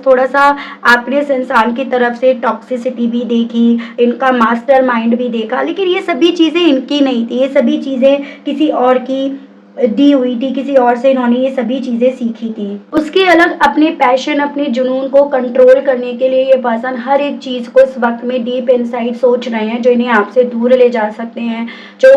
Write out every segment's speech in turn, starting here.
थोड़ा-सा आपने इस इंसान की तरफ से टॉक्सिसिटी भी देखी, इनका मास्टरमाइंड भी देखा, लेकिन ये सभी चीज़ें इनकी नहीं थी, ये सभी चीज़ें किसी और की दी हुई थी, किसी और से इन्होंने ये सभी चीज़ें सीखी थी। उसके अलग अपने पैशन, अपने जुनून को कंट्रोल करने के लिए ये पर्सन हर एक चीज़ को इस वक़्त में डीप इनसाइड सोच रहे हैं, जो इन्हें आपसे दूर ले जा सकते हैं, जो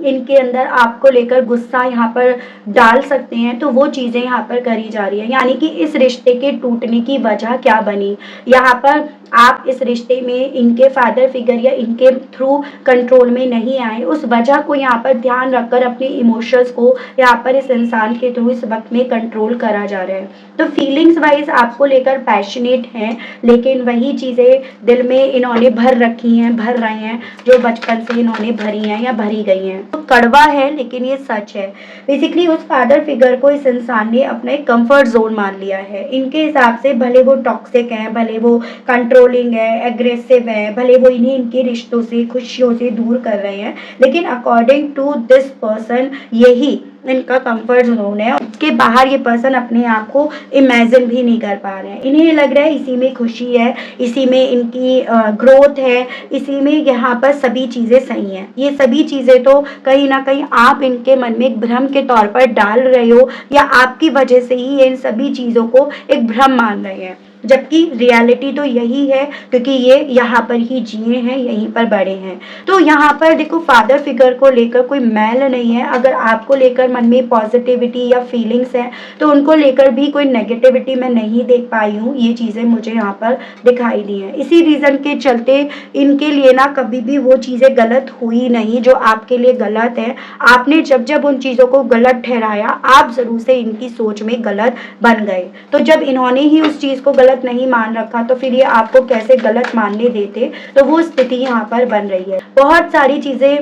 इनके अंदर आपको लेकर गुस्सा यहाँ पर डाल सकते हैं, तो वो चीज़ें यहाँ पर करी जा रही हैं। यानी कि इस रिश्ते के टूटने की वजह क्या बनी? यहाँ पर आप इस रिश्ते में इनके फादर फिगर या इनके थ्रू कंट्रोल में नहीं आए, उस वजह को यहाँ पर ध्यान रखकर अपने इमोशंस को यहाँ पर इस इंसान के थ्रू इस वक्त में कंट्रोल करा जा रहा है। तो फीलिंग्स वाइज आपको लेकर पैशनेट हैं, लेकिन वही चीज़ें दिल में इन्होंने भर रखी हैं, भर रहे हैं, जो बचपन से इन्होंने भरी हैं या भरी गई हैं। तो कड़वा है, लेकिन ये सच है। बेसिकली उस फादर फिगर को इस इंसान ने अपना एक कंफर्ट जोन मान लिया है। इनके हिसाब से भले वो टॉक्सिक हैं, भले वो कंट्रोलिंग है, एग्रेसिव है, भले वो इन्हें इनके रिश्तों से, खुशियों से दूर कर रहे हैं, लेकिन अकॉर्डिंग टू दिस पर्सन यही इनका कंफर्ट जोन है। उसके बाहर ये पर्सन अपने आप को इमेजिन भी नहीं कर पा रहे हैं। इन्हें लग रहा है इसी में खुशी है, इसी में इनकी ग्रोथ है, इसी में यहाँ पर सभी चीज़ें सही हैं। ये सभी चीज़ें तो कहीं ना कहीं आप इनके मन में एक भ्रम के तौर पर डाल रहे हो, या आपकी वजह से ही ये इन सभी चीज़ों को एक भ्रम मान रहे हैं, जबकि रियलिटी तो यही है, क्योंकि ये यहाँ पर ही जिए हैं, यहीं पर बड़े हैं। तो यहाँ पर देखो, फादर फिगर को लेकर कोई मैल नहीं है। अगर आपको लेकर मन में पॉजिटिविटी या फीलिंग्स है, तो उनको लेकर भी कोई नेगेटिविटी मैं नहीं देख पाई हूँ। ये चीज़ें मुझे यहाँ पर दिखाई दी हैं। इसी रीज़न के चलते इनके लिए ना कभी भी वो चीज़ें गलत हुई नहीं जो आपके लिए गलत है। आपने जब जब उन चीज़ों को गलत ठहराया, आप ज़रूर से इनकी सोच में गलत बन गए। तो जब इन्होंने ही उस चीज़ को गलत नहीं मान रखा, तो फिर ये आपको कैसे गलत मानने देते? तो वो स्थिति यहाँ पर बन रही है। बहुत सारी चीज़ें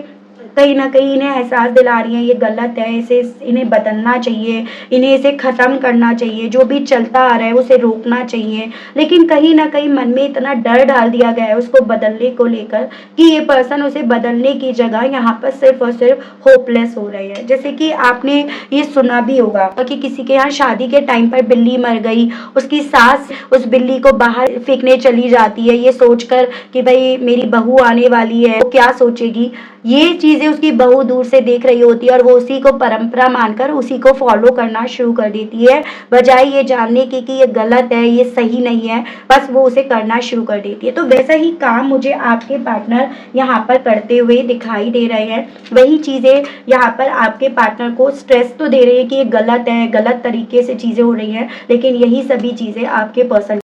कहीं ना कहीं इन्हें एहसास दिला रही हैं ये गलत है, इसे इन्हें बदलना चाहिए, इन्हें इसे ख़त्म करना चाहिए, जो भी चलता आ रहा है उसे रोकना चाहिए। लेकिन कहीं ना कहीं मन में इतना डर डाल दिया गया है उसको बदलने को लेकर, कि ये पर्सन उसे बदलने की जगह यहाँ पर सिर्फ और सिर्फ होपलेस हो रही है। जैसे कि आपने ये सुना भी होगा कि किसी के यहाँ शादी के टाइम पर बिल्ली मर गई, उसकी सास उस बिल्ली को बाहर फेंकने चली जाती है, ये सोचकर कि भाई मेरी बहू आने वाली है, वो क्या सोचेगी। ये चीज़ें उसकी बहू दूर से देख रही होती है और वो उसी को परंपरा मानकर उसी को फॉलो करना शुरू कर देती है, बजाय ये जानने की कि ये गलत है, ये सही नहीं है, बस वो उसे करना शुरू कर देती है। तो वैसा ही काम मुझे आपके पार्टनर यहाँ पर करते हुए दिखाई दे रहे हैं। वही चीज़ें यहाँ पर आपके पार्टनर को स्ट्रेस तो दे रही है कि ये गलत है, गलत तरीके से चीज़ें हो रही हैं, लेकिन यही सभी चीज़ें आपके पर्सन